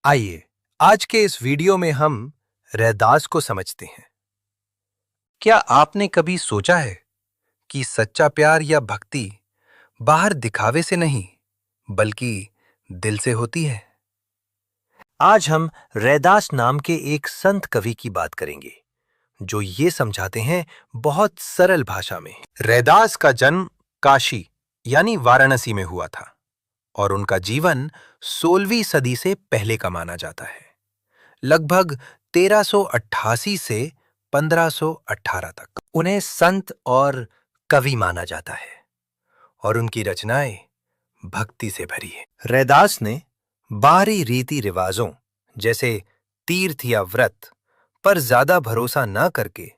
आइए आज के इस वीडियो में हम रैदास को समझते हैं। क्या आपने कभी सोचा है कि सच्चा प्यार या भक्ति बाहर दिखावे से नहीं बल्कि दिल से होती है? आज हम रैदास नाम के एक संत कवि की बात करेंगे जो ये समझाते हैं बहुत सरल भाषा में। रैदास का जन्म काशी यानी वाराणसी में हुआ था और उनका जीवन 16वीं सदी से पहले का माना जाता है, लगभग 1388 से 1518 तक। उन्हें संत और कवि माना जाता है और उनकी रचनाएं भक्ति से भरी है। रैदास ने बाहरी रीति रिवाजों जैसे तीर्थ या व्रत पर ज्यादा भरोसा न करके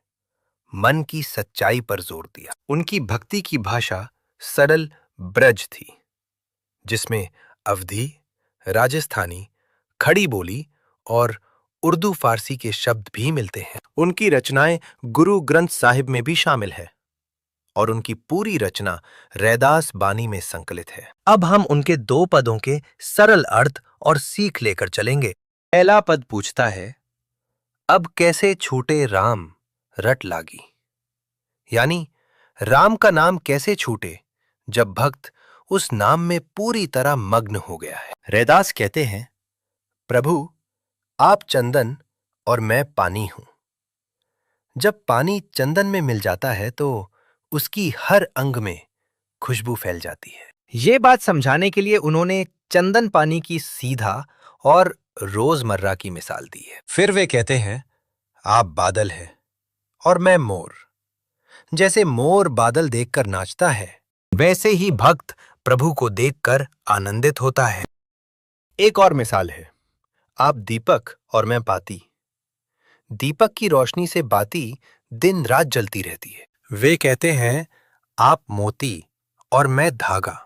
मन की सच्चाई पर जोर दिया। उनकी भक्ति की भाषा सरल ब्रज थी, जिसमें अवधी, राजस्थानी, खड़ी बोली और उर्दू फारसी के शब्द भी मिलते हैं। उनकी रचनाएं गुरु ग्रंथ साहिब में भी शामिल है और उनकी पूरी रचना रैदास बानी में संकलित है। अब हम उनके 2 पदों के सरल अर्थ और सीख लेकर चलेंगे। पहला पद पूछता है, अब कैसे छूटे राम रट लागी, यानी राम का नाम कैसे छूटे जब भक्त उस नाम में पूरी तरह मग्न हो गया है। रैदास कहते हैं, प्रभु आप चंदन और मैं पानी हूं। जब पानी चंदन में मिल जाता है तो उसकी हर अंग में खुशबू फैल जाती है। ये बात समझाने के लिए उन्होंने चंदन पानी की सीधा और रोजमर्रा की मिसाल दी है। फिर वे कहते हैं, आप बादल हैं और मैं मोर। जैसे मोर बादल देखकर नाचता है, वैसे ही भक्त प्रभु को देखकर आनंदित होता है। एक और मिसाल है, आप दीपक और मैं बाती। दीपक की रोशनी से बाती दिन रात जलती रहती है। वे कहते हैं, आप मोती और मैं धागा।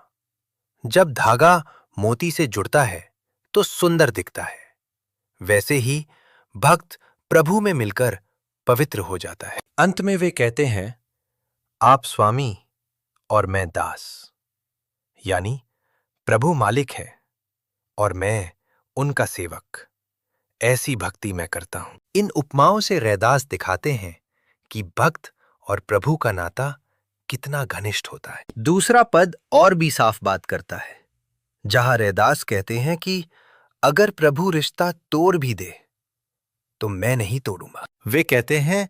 जब धागा मोती से जुड़ता है तो सुंदर दिखता है, वैसे ही भक्त प्रभु में मिलकर पवित्र हो जाता है। अंत में वे कहते हैं, आप स्वामी और मैं दास, यानी प्रभु मालिक है और मैं उनका सेवक। ऐसी भक्ति मैं करता हूं। इन उपमाओं से रैदास दिखाते हैं कि भक्त और प्रभु का नाता कितना घनिष्ठ होता है। दूसरा पद और भी साफ बात करता है, जहां रैदास कहते हैं कि अगर प्रभु रिश्ता तोड़ भी दे तो मैं नहीं तोड़ूंगा। वे कहते हैं,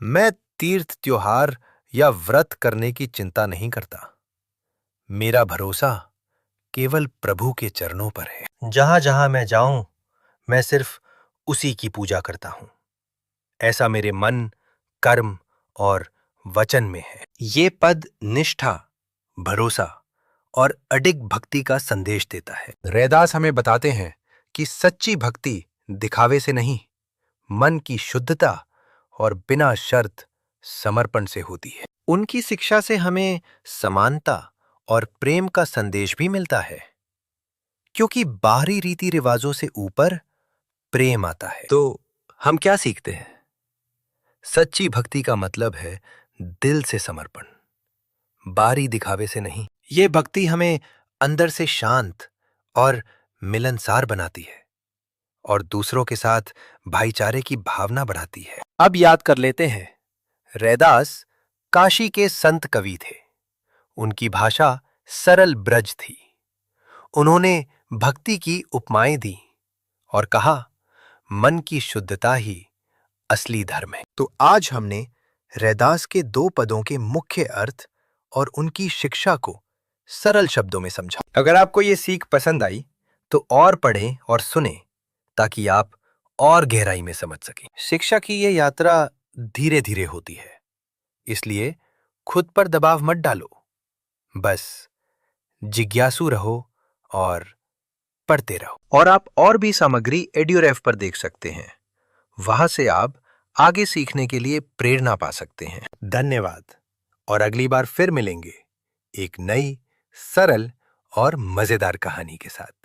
मैं तीर्थ त्योहार या व्रत करने की चिंता नहीं करता। मेरा भरोसा केवल प्रभु के चरणों पर है। जहां जहां मैं जाऊं, मैं सिर्फ उसी की पूजा करता हूं। ऐसा मेरे मन, कर्म और वचन में है। ये पद निष्ठा, भरोसा और अडिग भक्ति का संदेश देता है। रैदास हमें बताते हैं कि सच्ची भक्ति दिखावे से नहीं, मन की शुद्धता और बिना शर्त समर्पण से होती है। उनकी शिक्षा से हमें समानता और प्रेम का संदेश भी मिलता है, क्योंकि बाहरी रीति रिवाजों से ऊपर प्रेम आता है। तो हम क्या सीखते हैं? सच्ची भक्ति का मतलब है दिल से समर्पण, बाहरी दिखावे से नहीं। ये भक्ति हमें अंदर से शांत और मिलनसार बनाती है और दूसरों के साथ भाईचारे की भावना बढ़ाती है। अब याद कर लेते हैं, रैदास काशी के संत कवि थे। उनकी भाषा सरल ब्रज थी। उन्होंने भक्ति की उपमाएं दी और कहा, मन की शुद्धता ही असली धर्म है। तो आज हमने रैदास के 2 पदों के मुख्य अर्थ और उनकी शिक्षा को सरल शब्दों में समझा। अगर आपको ये सीख पसंद आई तो और पढ़ें और सुनें ताकि आप और गहराई में समझ सकें। शिक्षा की ये यात्रा धीरे धीरे होती है, इसलिए खुद पर दबाव मत डालो। बस जिज्ञासु रहो और पढ़ते रहो। और आप और भी सामग्री एड्यूरेफ पर देख सकते हैं। वहां से आप आगे सीखने के लिए प्रेरणा पा सकते हैं। धन्यवाद और अगली बार फिर मिलेंगे एक नई, सरल और मजेदार कहानी के साथ।